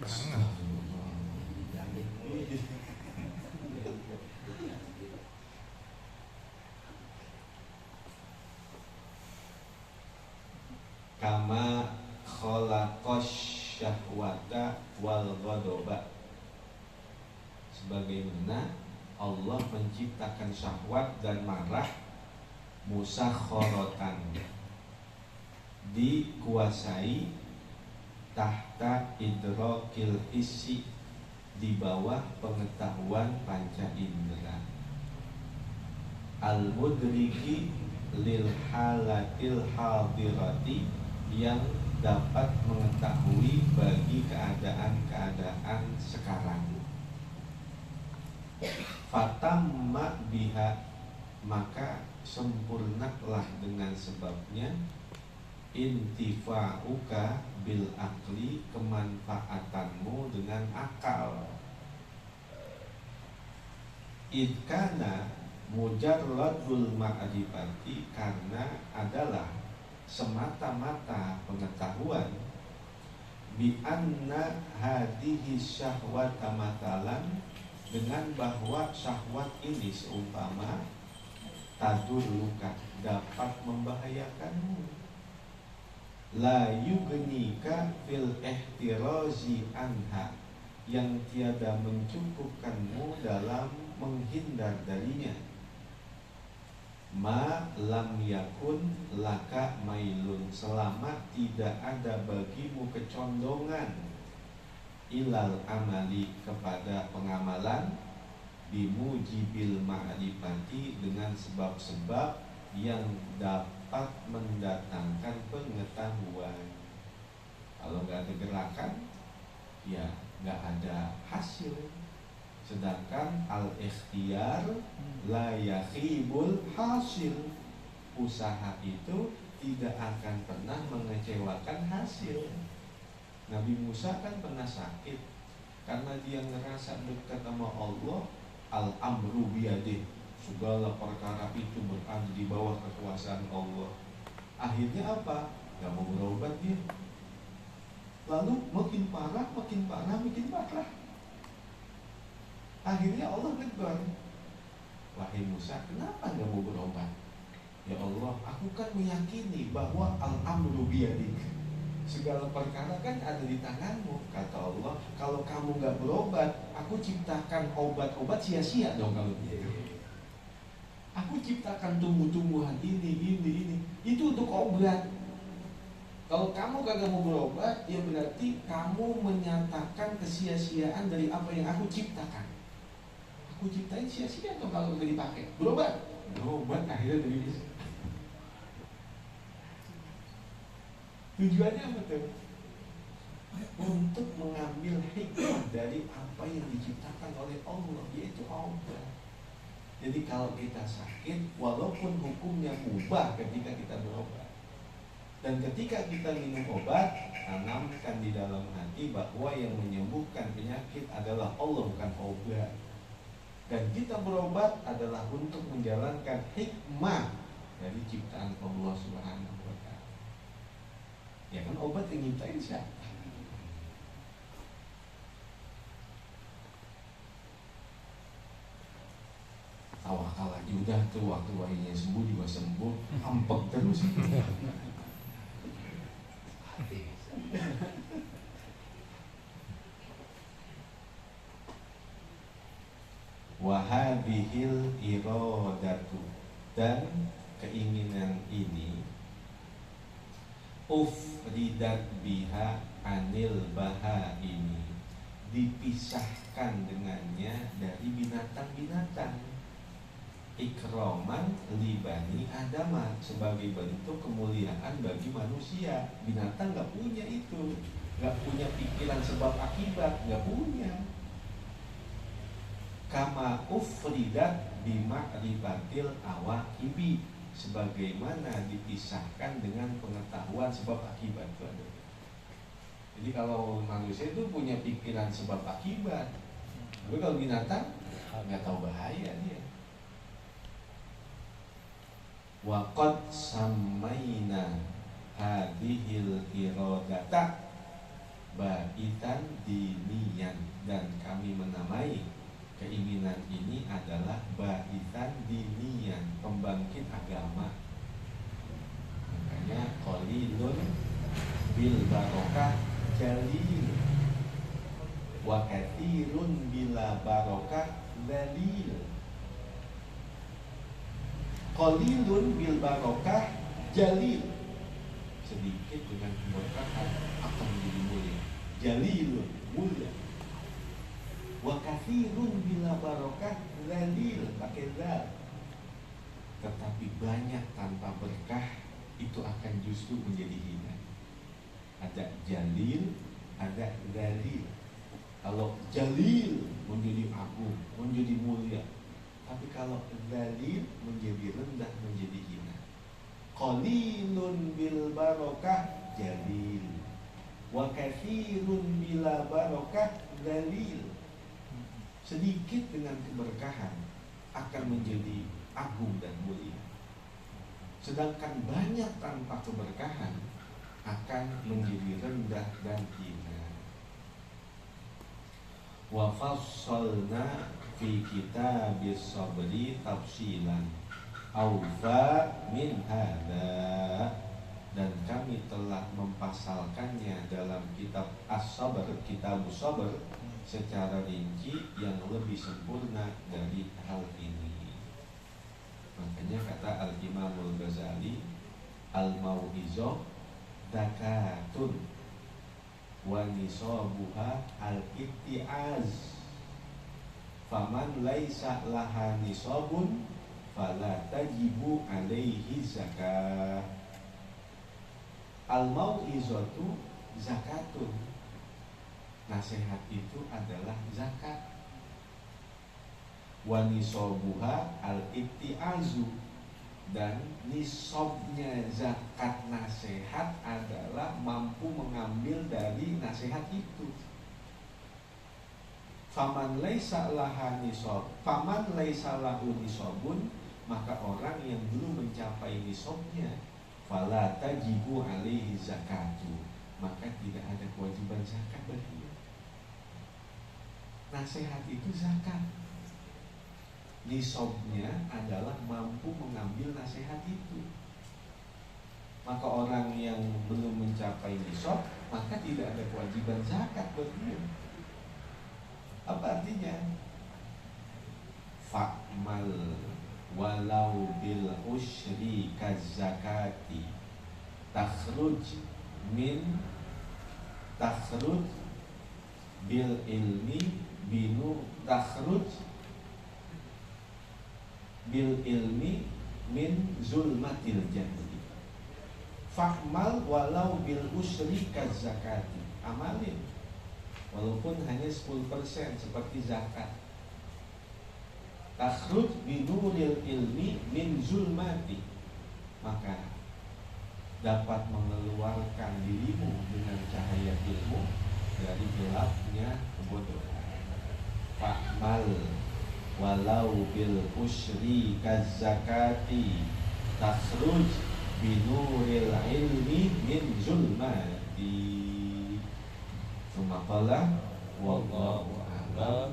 Astagfirullah. Kama khalaqas syahwata wal ghadaba, sebagaimana Allah menciptakan syahwat dan marah musakhorotan, dikuasai tahta idrokil isi, di bawah pengetahuan panca indera, al mudriki lil halatil hadirati, yang dapat mengetahui bagi keadaan-keadaan sekarang. Fatamma biha, maka sempurnalah dengan sebabnya intifa'uka bil akli, kemanfaatanmu dengan akal. Idkana mujarradul ma'rifati, karena adalah semata-mata pengetahuan, bi anna hadihi syahwata matalan, dengan bahwa syahwat ini seumpama tadur luka, dapat membahayakanmu, la yugnika fil ihtirazi anha, yang tiada mencukupkanmu dalam menghindar darinya, ma lam yakun laka mailun, selama tidak ada bagimu kecondongan, ilal amali, kepada pengamalan, bimujibil ma'rifati, dengan sebab-sebab yang dapat mendatangkan pengetahuan. Kalau nggak ada gerakan, ya nggak ada hasil. Sedangkan al-ikhtiyar la yakhibul hasil, usaha itu tidak akan pernah mengecewakan hasil. Nabi Musa kan pernah sakit karena dia ngerasa dekat sama Allah. Al-amru biyadih, segala perkara itu berada di bawah kekuasaan Allah. Akhirnya apa? Gak mau berobat dia. Lalu makin parah, makin parah, makin parah. Akhirnya Allah negur, wahai Musa, kenapa gak mau berobat? Ya Allah, aku kan meyakini bahwa al-amru biyadik, segala perkara kan ada di tanganmu. Kata Allah, kalau kamu gak berobat, aku ciptakan obat-obat sia-sia dong kalau gitu. Aku ciptakan tumbuh-tumbuhan ini. Itu untuk obat. Kalau kamu kagak mau berobat, ya berarti kamu menyatakan kesia-siaan dari apa yang aku ciptakan. Aku ciptain sia-sia dong kalau gak dipakai. Berobat, akhirnya dari itu. Tujuannya apa tuh? Untuk mengambil hikmah dari apa yang diciptakan oleh Allah, yaitu obat. Jadi kalau kita sakit, walaupun hukumnya mubah ketika kita berobat, dan ketika kita minum obat, tanamkan di dalam hati bahwa yang menyembuhkan penyakit adalah Allah, bukan obat. Dan kita berobat adalah untuk menjalankan hikmah dari ciptaan Allah Subhanahu wa ta'ala. Ya kan, obat yang nyiptain siapa? Tawakal aja udah tuh, waktu wahinya sembuh juga sembuh, hampek terus. Wahadihil iradatu, dan keinginan ini ufridat biha anil baha, ini dipisahkan dengannya dari binatang-binatang, ikroman libani adama, sebagai bentuk kemuliaan bagi manusia. Binatang gak punya itu, gak punya pikiran sebab akibat, gak punya. Kama ufridat bima'rifatil awakibi, sebagaimana dipisahkan dengan pengetahuan sebab akibat. Jadi kalau manusia itu punya pikiran sebab akibat, tapi kalau binatang nggak tahu bahaya dia. Waqad samaina hadhil iradata baitan diniyan, dan kami menamai keinginan ini adalah baitan diniyan, pembangkit agama. Makanya qalilun bil barokah jalil wa katsirun bila barokah dalil. Qalilun bil barokah jalil, sedikit dengan keberkahan akan menjadi mulia. Jalilun, mulia. Wa katsirun bila barokah dalil, pakai dal. Tetapi banyak tanpa berkah itu akan justru menjadi hina. Ada jalil, ada dalil. Kalau jalil menjadi agung, menjadi mulia. Tapi kalau dalil menjadi rendah, menjadi hina. Qalilun bil barokah jalil wa katsirun bila barokah dalil. Sedikit dengan keberkahan akan menjadi agung dan mulia. Sedangkan banyak tanpa keberkahan akan menjadi rendah dan hina. Wa fassalna fi kitabis sabri tafsilan aufa min hada, dan kami telah mempasalkannya dalam kitab as-sabr, kitabus sabr, secara rinci yang lebih sempurna dari hal ini. Makanya kata Al-Imamul Ghazali, al-mau'izah zakatun wa nisabuha al-itti'az, faman laisa laha nisabun fala tajibu alaihi zakah. Al-mau'izatu zakatun, nasihat itu adalah zakat. Wa nisabuha al-itti'azu, dan nisabnya zakat nasihat adalah mampu mengambil dari nasihat itu. Faman laisa laha nisab, faman laisa lahu nisabun, maka orang yang belum mencapai nisabnya, fala tajibu alaihi zakatu, maka tidak ada kewajiban zakat baginya. Nasihat itu zakat. Nisabnya adalah mampu mengambil nasihat itu. Maka orang yang belum mencapai nisab, maka tidak ada kewajiban zakat baginya. Apa artinya? Fa'mal walau bil usyri kazakati takhruj bil ilmi binu takhruj bil ilmi min zulmatil jahli. Fa'mal walau bil usyri kazakati, amalin walaupun hanya 10% seperti zakat. Takhruj binuril ilmi min zulmati, maka dapat mengeluarkan dirimu dengan cahaya ilmu dari gelapnya kebodohan. Fa'mal walau bil usyri kazakati takhruj binuril ilmi min zulmati. Sumaqala wallahu a'lam.